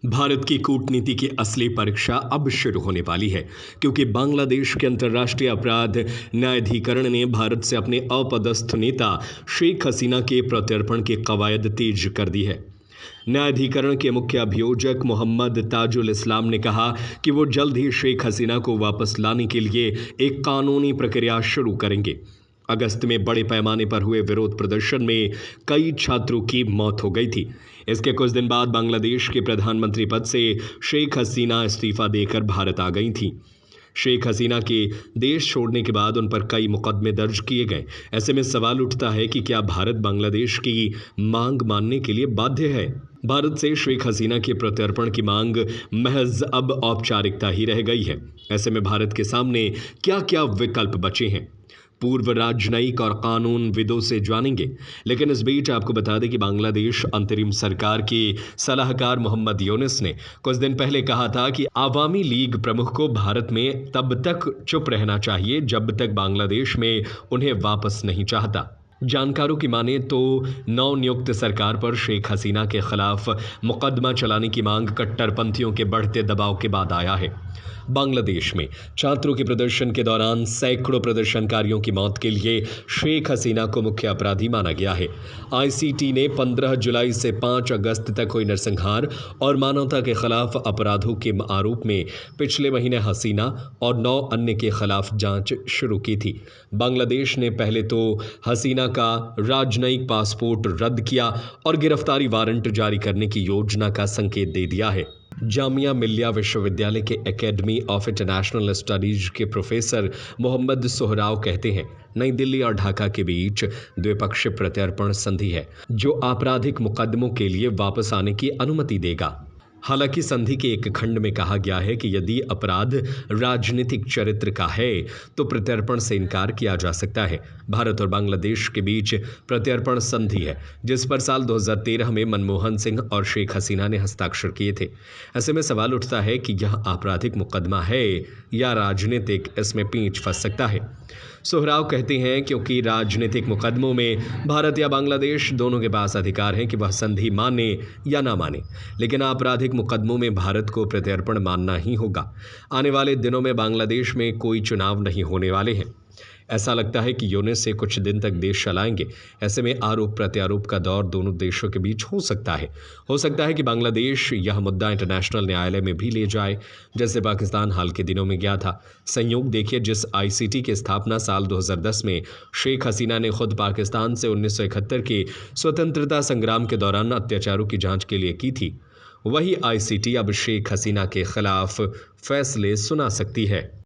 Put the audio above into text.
भारत की कूटनीति की असली परीक्षा अब शुरू होने वाली है क्योंकि बांग्लादेश के अंतर्राष्ट्रीय अपराध न्यायाधिकरण ने भारत से अपने अपदस्थ नेता शेख हसीना के प्रत्यर्पण की कवायद तेज कर दी है। न्यायाधिकरण के मुख्य अभियोजक मोहम्मद ताजुल इस्लाम ने कहा कि वो जल्द ही शेख हसीना को वापस लाने के लिए एक कानूनी प्रक्रिया शुरू करेंगे। अगस्त में बड़े पैमाने पर हुए विरोध प्रदर्शन में कई छात्रों की मौत हो गई थी। इसके कुछ दिन बाद बांग्लादेश के प्रधानमंत्री पद से शेख हसीना इस्तीफा देकर भारत आ गई थी। शेख हसीना के देश छोड़ने के बाद उन पर कई मुकदमे दर्ज किए गए। ऐसे में सवाल उठता है कि क्या भारत बांग्लादेश की मांग मानने के लिए बाध्य है। भारत से शेख हसीना के प्रत्यर्पण की मांग महज अब औपचारिकता ही रह गई है। ऐसे में भारत के सामने क्या क्या विकल्प बचे हैं, पूर्व राजनयिक और कानूनविदों से जानेंगे। लेकिन इस बीच आपको बता दें कि बांग्लादेश अंतरिम सरकार के सलाहकार मोहम्मद यूनुस ने कुछ दिन पहले कहा था कि आवामी लीग प्रमुख को भारत में तब तक चुप रहना चाहिए जब तक बांग्लादेश में उन्हें वापस नहीं चाहता। जानकारों की माने तो नवनियुक्त सरकार पर शेख हसीना के खिलाफ मुकदमा चलाने की मांग कट्टरपंथियों के बढ़ते दबाव के बाद आया है। बांग्लादेश में छात्रों के प्रदर्शन के दौरान सैकड़ों प्रदर्शनकारियों की मौत के लिए शेख हसीना को मुख्य अपराधी माना गया है। आईसीटी ने 15 जुलाई से 5 अगस्त तक हुई नरसंहार और मानवता के खिलाफ अपराधों के आरोप में पिछले महीने हसीना और 9 अन्य के खिलाफ जांच शुरू की थी। बांग्लादेश ने पहले तो हसीना का राजनयिक पासपोर्ट रद्द किया और गिरफ्तारी वारंट जारी करने की योजना का संकेत दे दिया है। जामिया मिल्लिया विश्वविद्यालय के एकेडमी ऑफ इंटरनेशनल स्टडीज के प्रोफेसर मोहम्मद सोहराव कहते हैं, नई दिल्ली और ढाका के बीच द्विपक्षीय प्रत्यर्पण संधि है जो आपराधिक मुकदमों के लिए वापस आने की अनुमति देगा। हालांकि संधि के एक खंड में कहा गया है कि यदि अपराध राजनीतिक चरित्र का है तो प्रत्यर्पण से इनकार किया जा सकता है। भारत और बांग्लादेश के बीच प्रत्यर्पण संधि है जिस पर साल 2013 में मनमोहन सिंह और शेख हसीना ने हस्ताक्षर किए थे। ऐसे में सवाल उठता है कि यह आपराधिक मुकदमा है या राजनीतिक, इसमें पेंच फंस सकता है। सोहराव कहते हैं क्योंकि राजनीतिक मुकदमों में भारत या बांग्लादेश दोनों के पास अधिकार है कि वह संधि माने या ना माने, लेकिन आपराधिक मुकदमों में भारत को प्रत्यर्पण मानना ही होगा। आने वाले दिनों में बांग्लादेश में कोई चुनाव नहीं होने वाले हैं। ऐसा लगता है कि यूनुस से कुछ दिन तक देश चलाएंगे। ऐसे में आरोप प्रत्यारोप का दौर दोनों देशों के बीच हो सकता है कि बांग्लादेश यह मुद्दा इंटरनेशनल न्यायालय में भी ले जाए, जैसे पाकिस्तान हाल के दिनों में गया था। संयोग देखिए, जिस आईसीटी की स्थापना साल 2010 में शेख हसीना ने खुद पाकिस्तान से 1971 के स्वतंत्रता संग्राम के दौरान अत्याचारों की जांच के लिए की थी, वही आईसीटी अब शेख हसीना के खिलाफ फैसले सुना सकती है।